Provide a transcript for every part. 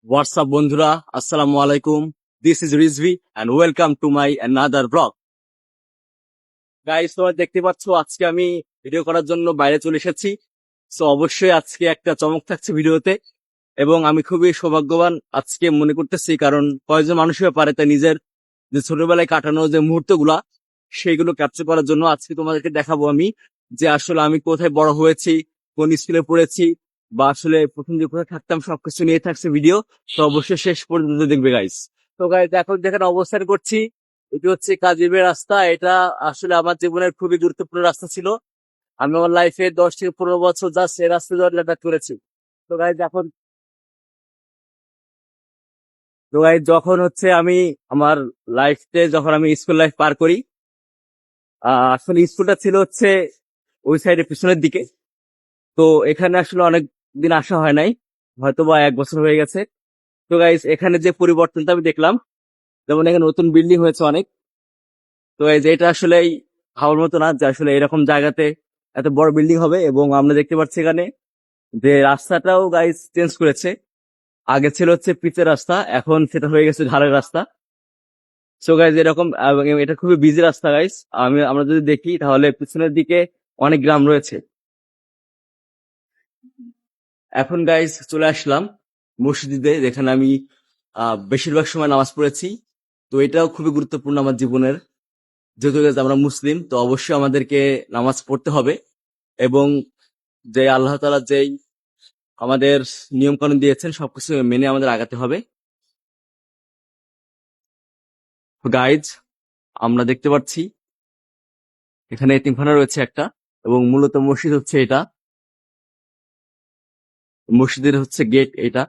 WhatsApp বন্ধুরা, আসসালামু আলাইকুম। This is Rizvi and welcome to my another blog. Guys, তোমরা দেখতে পাচ্ছ আজকে আমি ভিডিও করার জন্য বাইরে চলে এসেছি। সো অবশ্যই আজকে একটা চমক থাকছে ভিডিওতে, এবং আমি খুবই সৌভাগ্যবান আজকে মনে করতেছি, কারণ কয়েকজন মানুষই পারে তাই নিজের যে ছোটবেলায় কাটানো যে মুহূর্তগুলা সেইগুলো ক্যাপচার করার জন্য আজকে তোমাদেরকে দেখাবো আমি যে আসলে আমি কোথায় বড় হয়েছি, কোন স্কুলে পড়েছি, বা আসলে প্রথম যে কোথায় থাকতাম সবকিছু নিয়ে থাকছে ভিডিও। তো অবশ্যই শেষ পর্যন্ত দেখবে গাইস। তো গাইস, এখন যেখানে অবস্থান করছি এটি হচ্ছে কাজিবের রাস্তা। এটা আসলে আমার জীবনের খুবই গুরুত্বপূর্ণ রাস্তা ছিল। আমি আমার লাইফে 10 থেকে 15 বছর জাস্ট এই রাস্তা ধরে যাতায়াত করেছি। তো গাইস এখন তো গাইস যখন হচ্ছে আমি আমার লাইফে যখন আমি স্কুল লাইফ পার করি, আসলে স্কুলটা ছিল হচ্ছে ওই সাইডে পিছনের দিকে। তো এখানে আসলে অনেক দিন আসা হয় নাই, হয়তো বা 1 বছর হয়ে গেছে। তো গাইস, এখানে যে পরিবর্তনটা আমি দেখলাম, যেমন এখানে নতুন বিল্ডিং হয়েছে অনেক। তো এই যে এটা আসলে ভাবার মতো না যে আসলে এরকম জায়গাতে এত বড় বিল্ডিং হবে। এবং আমরা দেখতে পাচ্ছি এখানে যে রাস্তাটাও গাইস চেঞ্জ করেছে। আগে ছিল হচ্ছে পিচের রাস্তা, এখন সেটা হয়ে গেছে ঢালের রাস্তা। সো গাইস এরকম, এবং এটা খুবই বিজি রাস্তা গাইস। আমরা যদি দেখি তাহলে পিছনের দিকে অনেক গ্রাম রয়েছে। এখন গাইস চলে আসলাম মসজিদে, যেখানে আমি বেশিরভাগ সময় নামাজ পড়েছি। তো এটাও খুবই গুরুত্বপূর্ণ আমার জীবনের। যেহেতু guys আমরা মুসলিম, তো অবশ্যই আমাদেরকে নামাজ পড়তে হবে। এবং যে আল্লাহ তাআলা যেই আমাদের নিয়ম কানুন দিয়েছেন সবকিছু মেনে আমাদের আগাতে হবে। গাইজ, আমরা দেখতে পাচ্ছি এখানে এতিমখানা রয়েছে একটা, এবং মূলত মসজিদ হচ্ছে এটা। মসজিদের হচ্ছে গেট এটা।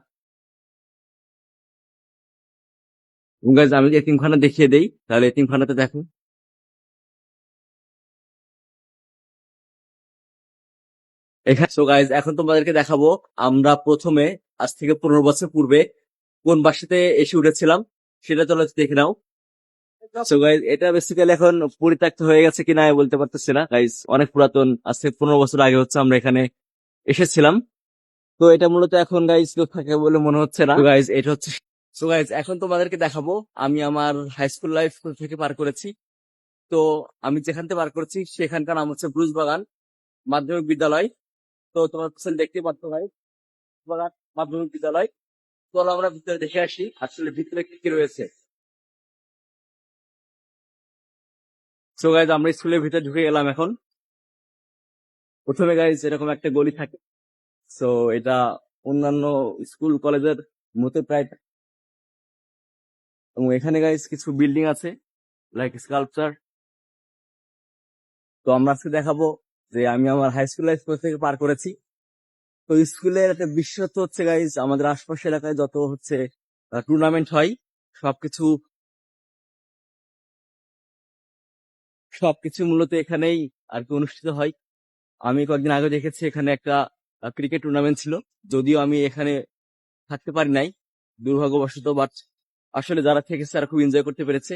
গাইজ আমি এতিমখানা দেখিয়ে দেই, তাহলে এতিমখানাতে দেখো। এখানে সো গাইজ এখন তোমাদেরকে দেখাবো আমরা প্রথমে আজ থেকে 15 বছর পূর্বে কোন বাসাতে এসে উঠেছিলাম, সেটা চলো দেখে নাও। সো গাইজ এটা বেসিক্যালি এখন পরিত্যক্ত হয়ে গেছে কিনা আমি বলতে পারতেছি না গাইজ, অনেক পুরাতন। আজ থেকে 15 বছর আগে হচ্ছে আমরা এখানে এসেছিলাম। তো এটা মূলত এখন গাইজ কেউ থাকে বলে মনে হচ্ছে না। গাইজ এটা হচ্ছে, সো গাইজ এখন তোমাদেরকে দেখাবো আমি আমার হাই স্কুল লাইফ থেকে পার করেছি। তো আমি যেখান থেকে পার করেছি সেখানকার নাম হচ্ছে ব্রুজবাগান মাধ্যমিক বিদ্যালয়। তো তোমার পিছনে দেখতে পাচ্ছ ভাই, বাগান মাধ্যমিক বিদ্যালয়। চলো আমরা ভিতরে দেখে আসি আসলে ভিতরে কি কি রয়েছে। সো গাইজ আমরা স্কুলের ভিতরে ঢুকে গেলাম এখন। প্রথমে গাইজ এরকম একটা গলি থাকে। সো এটা অন্যান্য স্কুল কলেজের মতো প্রায়। এবং এখানে গাইজ কিছু বিল্ডিং আছে লাইক স্কাল্পচার। তো আমরা আজকে দেখাবো যে আমি আমার হাই স্কুল লাইফ থেকে পার করেছি। তো স্কুলের একটা বিশেষত্ব হচ্ছে গাইজ আমাদের আশপাশ এলাকায় যত হচ্ছে টুর্নামেন্ট হয়, সবকিছু সবকিছু মূলত এখানেই আর কি অনুষ্ঠিত হয়। আমি কয়েকদিন আগে দেখেছি এখানে একটা ক্রিকেট টুর্নামেন্ট ছিল। যদিও আমি এখানে থাকতে পারি নাই দুর্ভাগ্যবশত, বাট আসলে যারা থেকেছে তারা খুব এনজয় করতে পেরেছে।